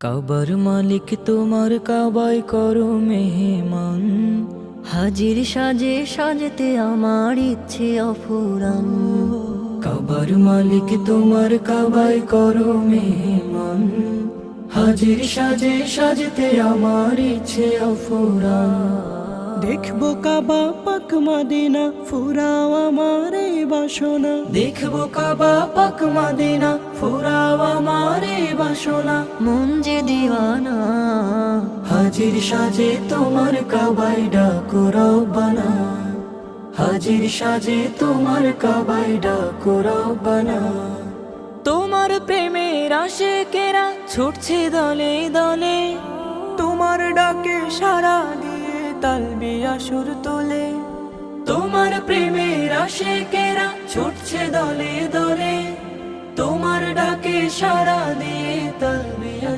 কাবার মালিক তোমার কাবায় করো মেহমান, হাজির সাজে সাজতে আমার ইচ্ছে অফুরান। কাবার মালিক তোমার কাবায় করো মেহমান, হাজির সাজে সাজতে আমার ইচ্ছে অফুরান। দেখবো কাবা পাক মদিনা, ফুরাও আমার এই বাসনা। দেখবো কাবা পাক মদিনা, ফুরাও আমার এই বাসনা। মন যে দিওয়ানা, হাজির সাজে তোমার কাবায় ডাকো রব্বানা। হাজির সাজে তোমার কাবায় ডাকো রব্বানা। তোমার প্রেমের আশিকেরা ছুটছে দলে দলে, তোমার ডাকে সারা দিয়ে তালবিয়া সুর তোলে। তোমার প্রেমের আশিকেরা ছুটছে দলে দলে, তোমার ডাকে সারা দিয়ে তালবিয়া